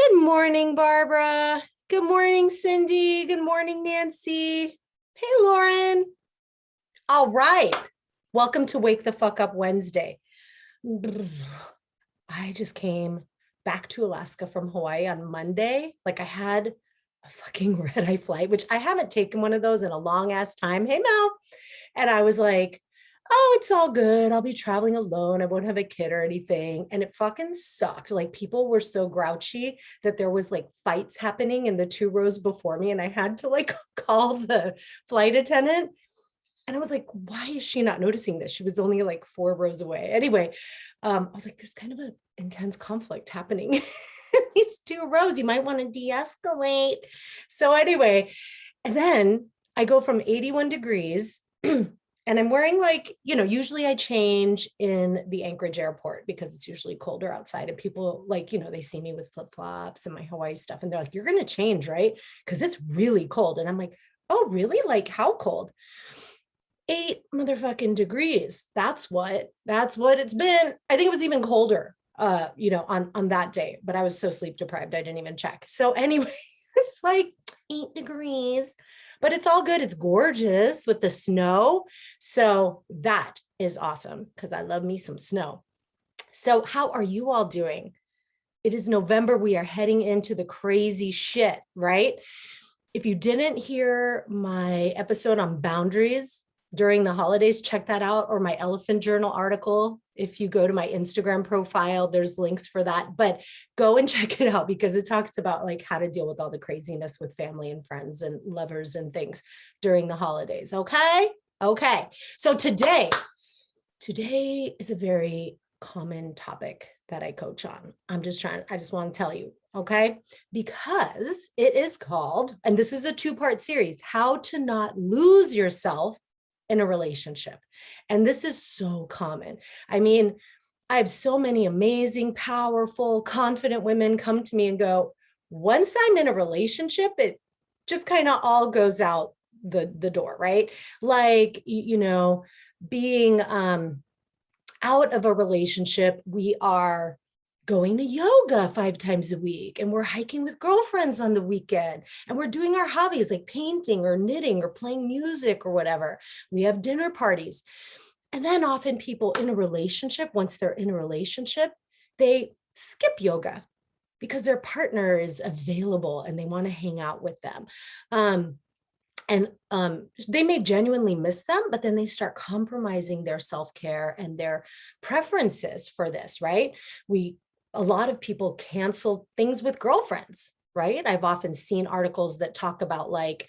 Good morning, Barbara. Good morning, Cindy. Good morning, Nancy. Hey, Lauren. All right. Welcome to Wake the Fuck Up Wednesday. I just came back to Alaska from Hawaii on Monday. Like I had a fucking red eye flight, which I haven't taken one of those in a long ass time. Hey, Mel. And I was like, oh, it's all good. I'll be traveling alone. I won't have a kid or anything. And it fucking sucked. Like people were so grouchy that there was like fights happening in the two rows before me. And I had to like call the flight attendant. And I was like, why is she not noticing this? She was only like 4 rows away. Anyway, I was like, there's kind of an intense conflict happening in these 2 rows. You might want to de-escalate. So anyway, and then I go from 81 degrees and I'm wearing like, usually I change in the Anchorage airport because it's usually colder outside and people like, they see me with flip-flops and my Hawaii stuff. And they're like, you're going to change, right? Because it's really cold. And I'm like, oh, really? Like how cold? 8 degrees. That's what it's been. I think it was even colder, on that day, but I was so sleep deprived. I didn't even check. So anyway, it's like 8 degrees, but it's all good. It's gorgeous with the snow. So that is awesome because I love me some snow. So how are you all doing? It is November. We are heading into the crazy shit, right? If you didn't hear my episode on boundaries during the holidays, check that out, or my Elephant Journal article. If you go to my Instagram profile, there's links for that, but go and check it out because it talks about like how to deal with all the craziness with family and friends and lovers and things during the holidays. Okay. So today is a very common topic that I coach on. I just want to tell you, okay? Because it is called, and this is a 2-part series, how to not lose yourself in a relationship. And this is so common. I mean, I have so many amazing, powerful, confident women come to me and go, once I'm in a relationship, it just kind of all goes out the door, right? Like, being out of a relationship, we are going to yoga 5 times a week and we're hiking with girlfriends on the weekend and we're doing our hobbies like painting or knitting or playing music or whatever. We have dinner parties. And then often people in a relationship, once they're in a relationship, they skip yoga because their partner is available and they want to hang out with them. They may genuinely miss them, but then they start compromising their self-care and their preferences for this, right? A lot of people cancel things with girlfriends, right? I've often seen articles that talk about like,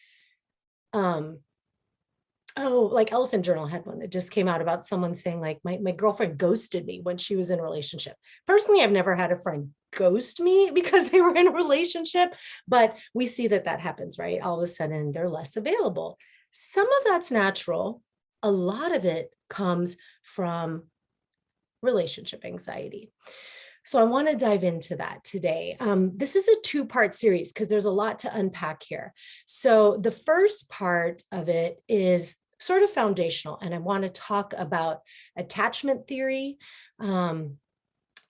like Elephant Journal had one that just came out about someone saying like, my girlfriend ghosted me when she was in a relationship. Personally, I've never had a friend ghost me because they were in a relationship, but we see that happens, right? All of a sudden they're less available. Some of that's natural. A lot of it comes from relationship anxiety. So I want to dive into that today. This is a 2-part series because there's a lot to unpack here. So the first part of it is sort of foundational, and I want to talk about attachment theory. We're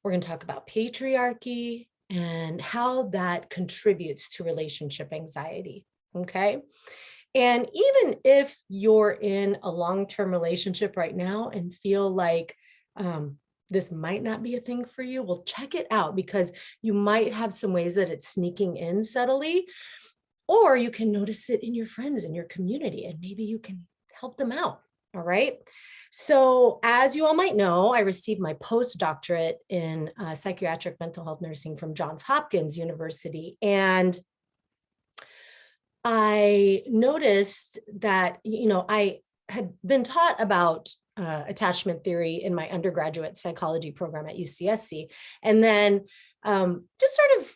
going to talk about patriarchy and how that contributes to relationship anxiety. Okay. And even if you're in a long-term relationship right now and feel like, this might not be a thing for you, well, check it out because you might have some ways that it's sneaking in subtly, or you can notice it in your friends in your community and maybe you can help them out. All right. So as you all might know, I received my postdoctorate in psychiatric mental health nursing from Johns Hopkins University. And I noticed that, I had been taught about attachment theory in my undergraduate psychology program at UCSC, and then just sort of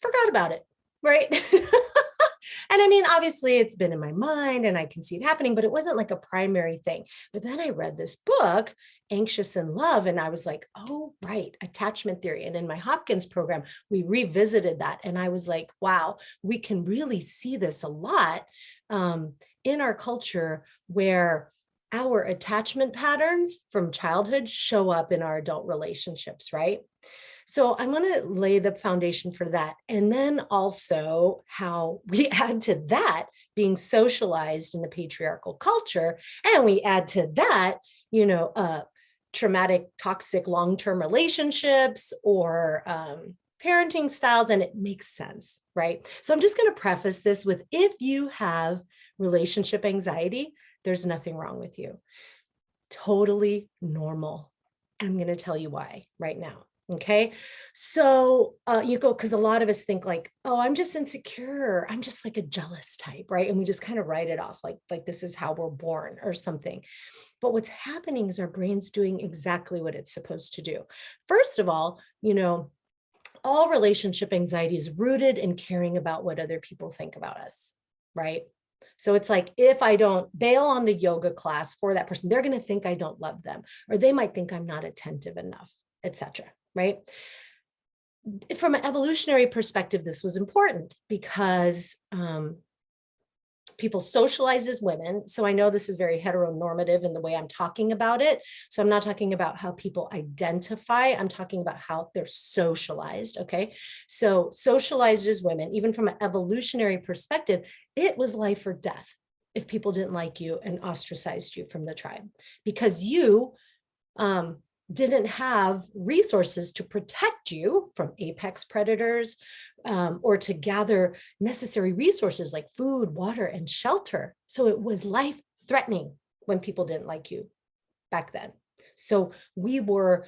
forgot about it, right? And I mean, obviously it's been in my mind and I can see it happening, but it wasn't like a primary thing. But then I read this book, Anxious in Love, and I was like, oh, right, attachment theory. And in my Hopkins program, we revisited that. And I was like, wow, we can really see this a lot in our culture where our attachment patterns from childhood show up in our adult relationships, right? So I'm going to lay the foundation for that. And then also how we add to that being socialized in the patriarchal culture. And we add to that, traumatic, toxic, long-term relationships or parenting styles. And it makes sense, right? So I'm just going to preface this with, if you have relationship anxiety, there's nothing wrong with you. Totally normal. I'm going to tell you why right now. Okay. So you go, because a lot of us think like, oh, I'm just insecure. I'm just like a jealous type, right? And we just kind of write it off like this is how we're born or something. But what's happening is our brain's doing exactly what it's supposed to do. First of all, all relationship anxiety is rooted in caring about what other people think about us, right? So it's like, if I don't bail on the yoga class for that person, they're going to think I don't love them, or they might think I'm not attentive enough, etc. Right? From an evolutionary perspective, this was important because people socialize as women. So I know this is very heteronormative in the way I'm talking about it. So I'm not talking about how people identify. I'm talking about how they're socialized. Okay. So socialized as women, even from an evolutionary perspective, it was life or death if people didn't like you and ostracized you from the tribe, because you didn't have resources to protect you from apex predators, or to gather necessary resources like food, water, and shelter. So it was life-threatening when people didn't like you back then. So we were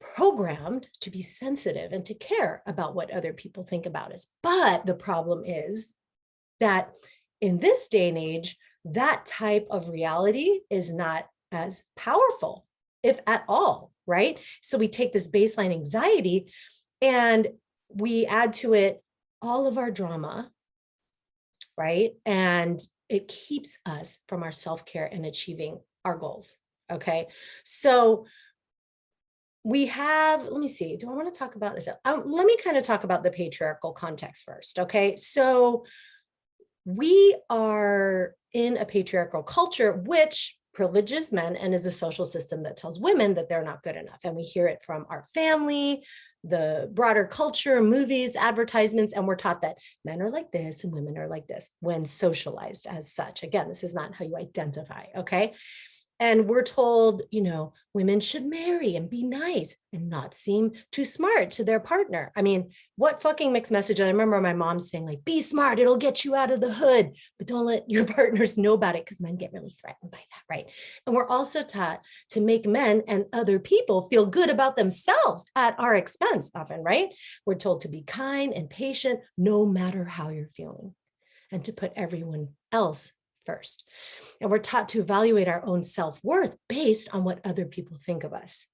programmed to be sensitive and to care about what other people think about us. But the problem is that in this day and age, that type of reality is not as powerful, if at all, right? So we take this baseline anxiety and we add to it all of our drama, right? And it keeps us from our self-care and achieving our goals, okay? So we have, let me see, do I want to talk about it? Let me kind of talk about the patriarchal context first, okay? So we are in a patriarchal culture, which privileges men and is a social system that tells women that they're not good enough. And we hear it from our family, the broader culture, movies, advertisements, and we're taught that men are like this and women are like this when socialized as such. Again, this is not how you identify, okay? And we're told, women should marry and be nice and not seem too smart to their partner. I mean, what fucking mixed message. I remember my mom saying like, be smart, it'll get you out of the hood, but don't let your partners know about it because men get really threatened by that, right? And we're also taught to make men and other people feel good about themselves at our expense often, right? We're told to be kind and patient no matter how you're feeling, and to put everyone else first. And we're taught to evaluate our own self-worth based on what other people think of us.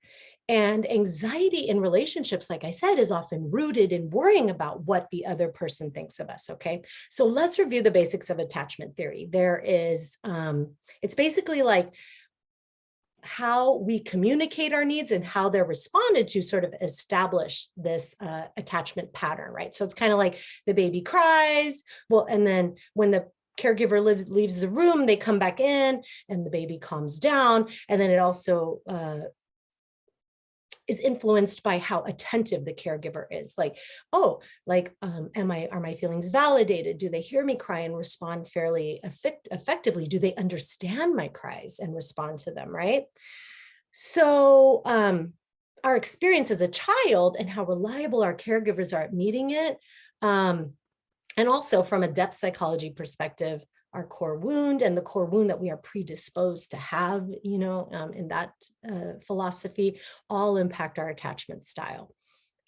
And anxiety in relationships, like I said, is often rooted in worrying about what the other person thinks of us, okay? So let's review the basics of attachment theory. There is, it's basically like how we communicate our needs and how they're responded to sort of establish this attachment pattern, right? So it's kind of like the baby cries, well, and then when the caregiver leaves the room, they come back in and the baby calms down. And then it also is influenced by how attentive the caregiver is. Like, oh, like, are my feelings validated? Do they hear me cry and respond fairly effectively? Do they understand my cries and respond to them, right? So our experience as a child and how reliable our caregivers are at meeting it, and also from a depth psychology perspective, our core wound and the core wound that we are predisposed to have, in that philosophy, all impact our attachment style.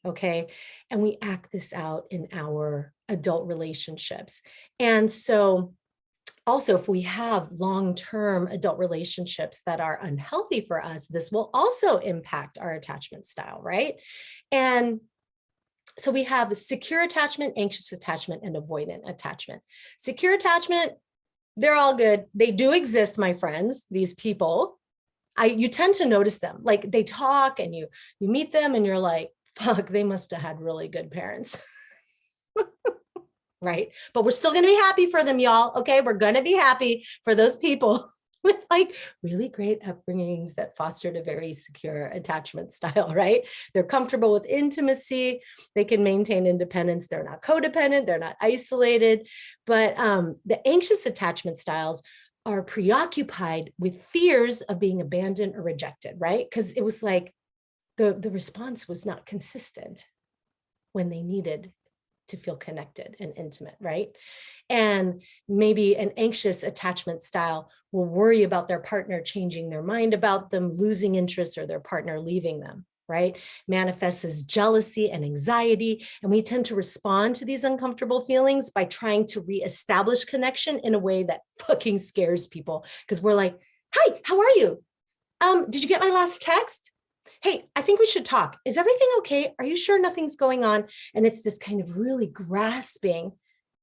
Okay. And we act this out in our adult relationships. And so also, if we have long-term adult relationships that are unhealthy for us, this will also impact our attachment style, right? And so we have secure attachment, anxious attachment, and avoidant attachment. Secure attachment, they're all good. They do exist, my friends, these people. You tend to notice them. Like they talk and you meet them and you're like, fuck, they must have had really good parents. Right? But we're still going to be happy for them, y'all. Okay. We're going to be happy for those people with like really great upbringings that fostered a very secure attachment style, right? They're comfortable with intimacy. They can maintain independence. They're not codependent. They're not isolated. But the anxious attachment styles are preoccupied with fears of being abandoned or rejected, right? Because it was like the response was not consistent when they needed to feel connected and intimate, right? And maybe an anxious attachment style will worry about their partner changing their mind about them, losing interest, or their partner leaving them, right? Manifests as jealousy and anxiety. And we tend to respond to these uncomfortable feelings by trying to reestablish connection in a way that fucking scares people. Because we're like, hi, how are you? Did you get my last text? Hey, I think we should talk. Is everything okay? Are you sure nothing's going on? And it's this kind of really grasping,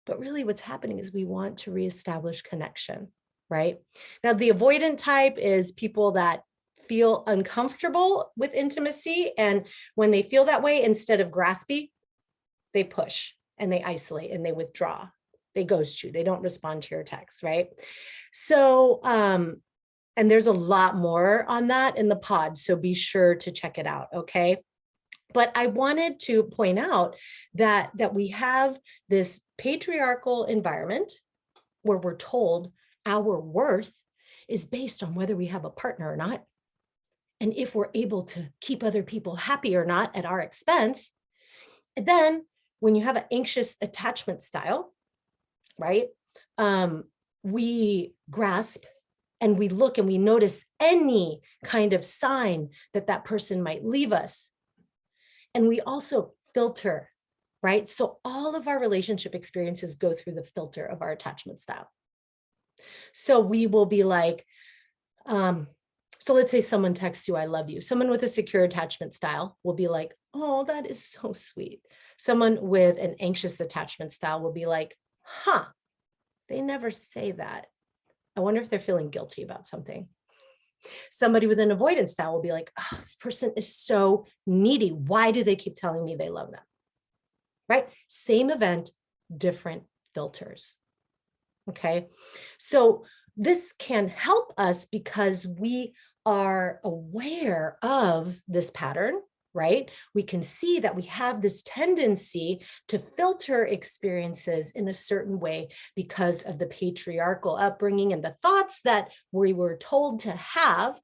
but really what's happening is we want to reestablish connection, right? Now, the avoidant type is people that feel uncomfortable with intimacy. And when they feel that way, instead of graspy, they push and they isolate and they withdraw. They ghost you. They don't respond to your texts, right? So, and there's a lot more on that in the pod, so be sure to check it out, okay? But I wanted to point out that we have this patriarchal environment where we're told our worth is based on whether we have a partner or not, and if we're able to keep other people happy or not at our expense. And then when you have an anxious attachment style, right, we grasp and we look and we notice any kind of sign that that person might leave us. And we also filter, right? So all of our relationship experiences go through the filter of our attachment style. So we will be like, so let's say someone texts you, I love you. Someone with a secure attachment style will be like, oh, that is so sweet. Someone with an anxious attachment style will be like, huh, they never say that. I wonder if they're feeling guilty about something. Somebody with an avoidance style will be like, oh, this person is so needy. Why do they keep telling me they love them? Right? Same event, different filters. Okay. So this can help us because we are aware of this pattern, right? We can see that we have this tendency to filter experiences in a certain way because of the patriarchal upbringing and the thoughts that we were told to have,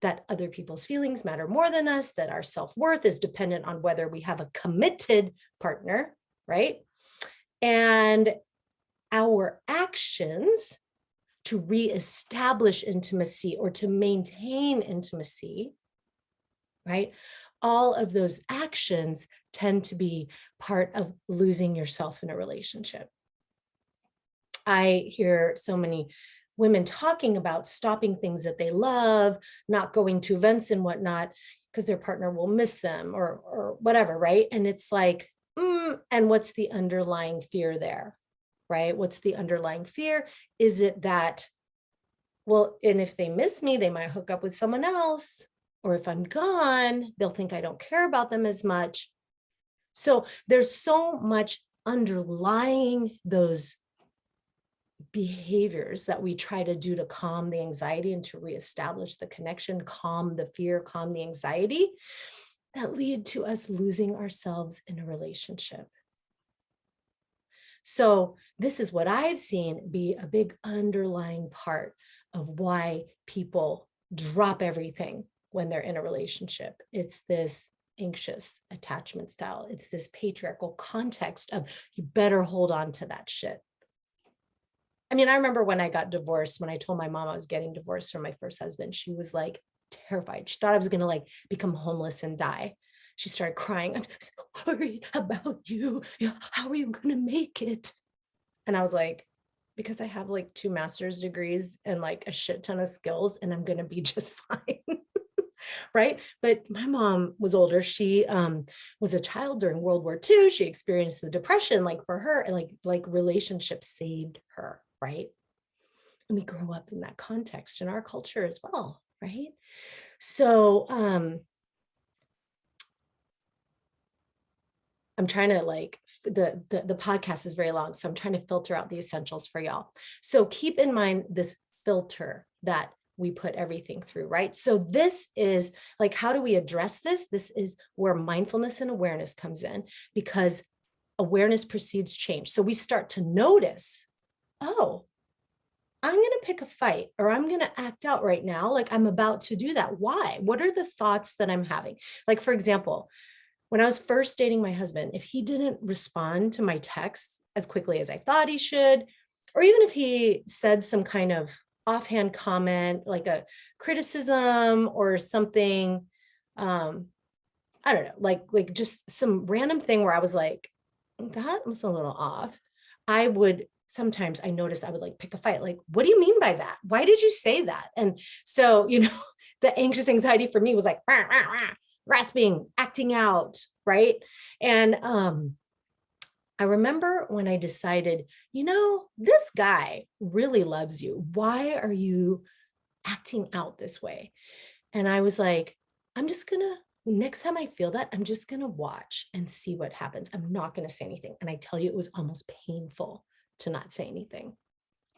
that other people's feelings matter more than us, that our self-worth is dependent on whether we have a committed partner, right? And our actions to reestablish intimacy or to maintain intimacy, right? All of those actions tend to be part of losing yourself in a relationship. I hear so many women talking about stopping things that they love, not going to events and whatnot, because their partner will miss them or whatever, right? And it's like, and what's the underlying fear there, right? What's the underlying fear? Is it that, well, and if they miss me, they might hook up with someone else, or if I'm gone, they'll think I don't care about them as much. So there's so much underlying those behaviors that we try to do to calm the anxiety and to reestablish the connection, calm the fear, calm the anxiety, that lead to us losing ourselves in a relationship. So this is what I've seen be a big underlying part of why people drop everything when they're in a relationship. It's this anxious attachment style. It's this patriarchal context of you better hold on to that shit. I mean, I remember when I got divorced, when I told my mom I was getting divorced from my first husband, she was like terrified. She thought I was going to like become homeless and die. She started crying. I'm so worried about you. How are you going to make it? And I was like, because I have like 2 master's degrees and like a shit ton of skills, and I'm going to be just fine. Right. But my mom was older. She was a child during World War II. She experienced the Depression. Like for her, like relationships saved her. Right. And we grow up in that context in our culture as well. Right. So I'm trying to like, the podcast is very long, so I'm trying to filter out the essentials for y'all. So keep in mind this filter that we put everything through, right? So this is like, how do we address this? This is where mindfulness and awareness comes in, because awareness precedes change. So we start to notice, oh, I'm going to pick a fight, or I'm going to act out right now. Like I'm about to do that. Why? What are the thoughts that I'm having? Like, for example, when I was first dating my husband, if he didn't respond to my texts as quickly as I thought he should, or even if he said some kind of offhand comment, like a criticism or something, I don't know, like just some random thing where I was like, that was a little off. I would sometimes, I noticed I would like pick a fight. Like, what do you mean by that? Why did you say that? And so, the anxious anxiety for me was like, rah, rah, rah, grasping, acting out, right? And I remember when I decided, this guy really loves you. Why are you acting out this way? And I was like, next time I feel that, I'm just going to watch and see what happens. I'm not going to say anything. And I tell you, it was almost painful to not say anything,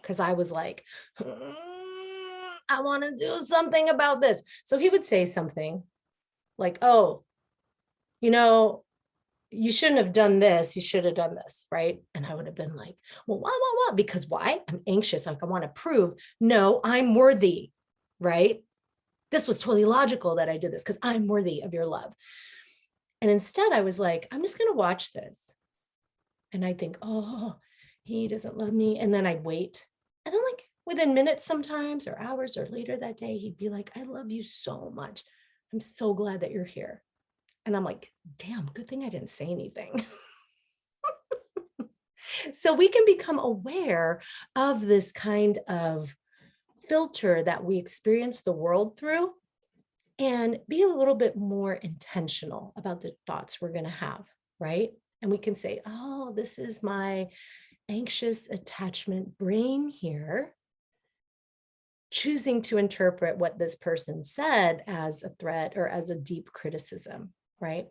because I was like, I want to do something about this. So he would say something like, oh, you shouldn't have done this. You should have done this, right? And I would have been like, well, why? Because why? I'm anxious. Like I want to prove, no, I'm worthy, right? This was totally logical that I did this because I'm worthy of your love. And instead I was like, I'm just going to watch this. And I think, oh, he doesn't love me. And then I'd wait. And then like within minutes sometimes, or hours, or later that day, he'd be like, I love you so much. I'm so glad that you're here. And I'm like, damn, good thing I didn't say anything. So we can become aware of this kind of filter that we experience the world through, and be a little bit more intentional about the thoughts we're going to have, right? And we can say, oh, this is my anxious attachment brain here, choosing to interpret what this person said as a threat or as a deep criticism, right?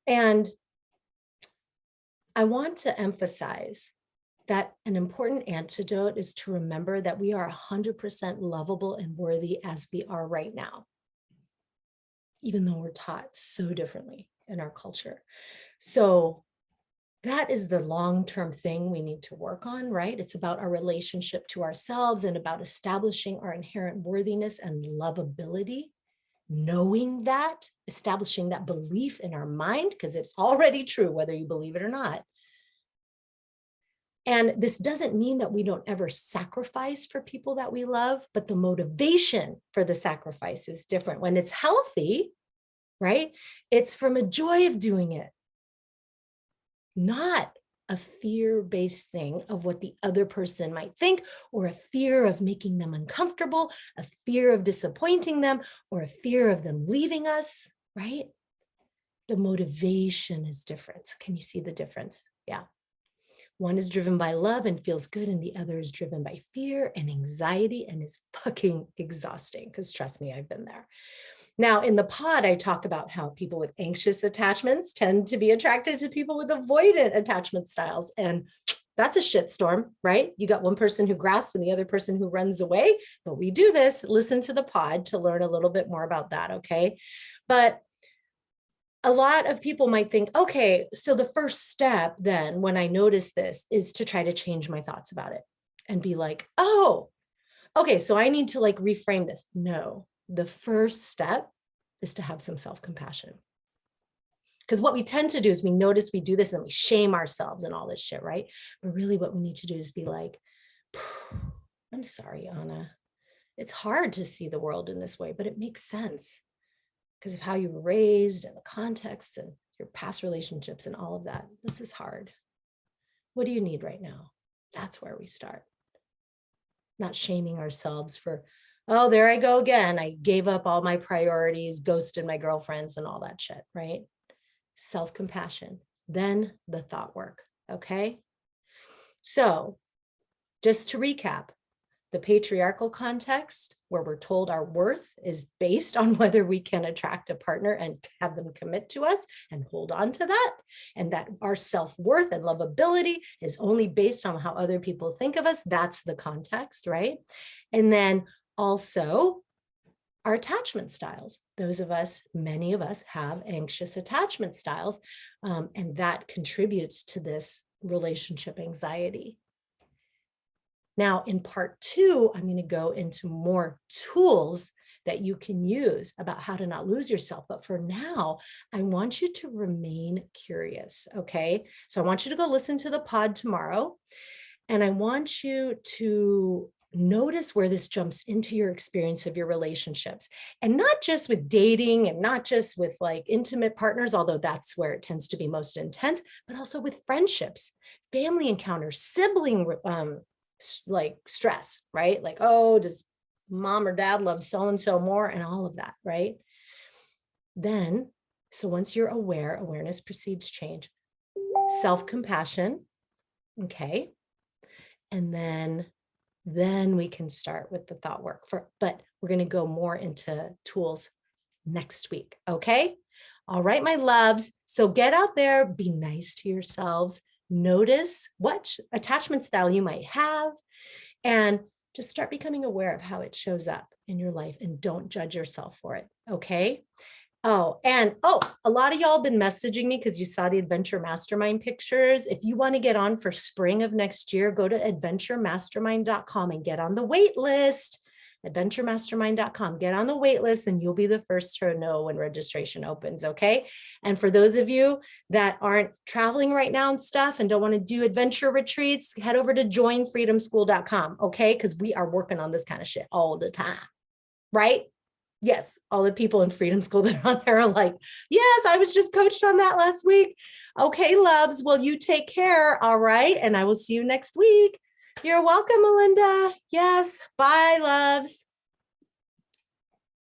And I want to emphasize that an important antidote is to remember that we are 100% lovable and worthy as we are right now, even though we're taught so differently in our culture. So that is the long-term thing we need to work on, right? It's about our relationship to ourselves and about establishing our inherent worthiness and lovability, knowing that, establishing that belief in our mind, because it's already true, whether you believe it or not. And this doesn't mean that we don't ever sacrifice for people that we love, but the motivation for the sacrifice is different. When it's healthy, right? It's from a joy of doing it, not a fear-based thing of what the other person might think, or a fear of making them uncomfortable, a fear of disappointing them, or a fear of them leaving us, right? The motivation is different. Can you see the difference? Yeah. One is driven by love and feels good, and the other is driven by fear and anxiety and is fucking exhausting, because trust me, I've been there. Now, in the pod, I talk about how people with anxious attachments tend to be attracted to people with avoidant attachment styles. And that's a shitstorm, right? You got one person who grasps and the other person who runs away. But we do this. Listen to the pod to learn a little bit more about that, okay? But a lot of people might think, okay, so the first step then, when I notice this, is to try to change my thoughts about it and be like, oh, okay, so I need to like reframe this. No. The first step is to have some self-compassion. Because what we tend to do is we notice we do this and we shame ourselves and all this shit, right? But really what we need to do is be like, I'm sorry, Anna. It's hard to see the world in this way, but it makes sense because of how you were raised and the context and your past relationships and all of that. This is hard. What do you need right now? That's where we start. Not shaming ourselves for, oh, there I go again. I gave up all my priorities, ghosted my girlfriends and all that shit, right? Self-compassion, then the thought work, okay? So just to recap, the patriarchal context where we're told our worth is based on whether we can attract a partner and have them commit to us and hold on to that, and that our self-worth and lovability is only based on how other people think of us. That's the context, right? And then Also, our attachment styles. Many of us have anxious attachment styles, and that contributes to this relationship anxiety. Now, in part 2, I'm going to go into more tools that you can use about how to not lose yourself. But for now, I want you to remain curious, okay? So I want you to go listen to the pod tomorrow, and I want you to notice where this jumps into your experience of your relationships, and not just with dating and not just with like intimate partners, although that's where it tends to be most intense, but also with friendships, family encounters, sibling like stress, right? Like, oh, does mom or dad love so-and-so more, and all of that, right? Then, so once you're aware, awareness precedes change, self-compassion, okay? And then we can start with the thought work but we're going to go more into tools next week. Okay. All right, my loves. So get out there, be nice to yourselves, notice what attachment style you might have, and just start becoming aware of how it shows up in your life, and don't judge yourself for it. Okay. And a lot of y'all been messaging me because you saw the Adventure Mastermind pictures. If you want to get on for spring of next year, go to adventuremastermind.com and get on the wait list. Adventuremastermind.com. Get on the wait list, and you'll be the first to know when registration opens. Okay. And for those of you that aren't traveling right now and stuff and don't want to do adventure retreats, head over to joinfreedomschool.com. Okay. Because we are working on this kind of shit all the time. Right? Yes, all the people in Freedom School that are on there are like, yes, I was just coached on that last week. Okay, loves, well, you take care. All right. And I will see you next week. You're welcome, Melinda. Yes. Bye, loves.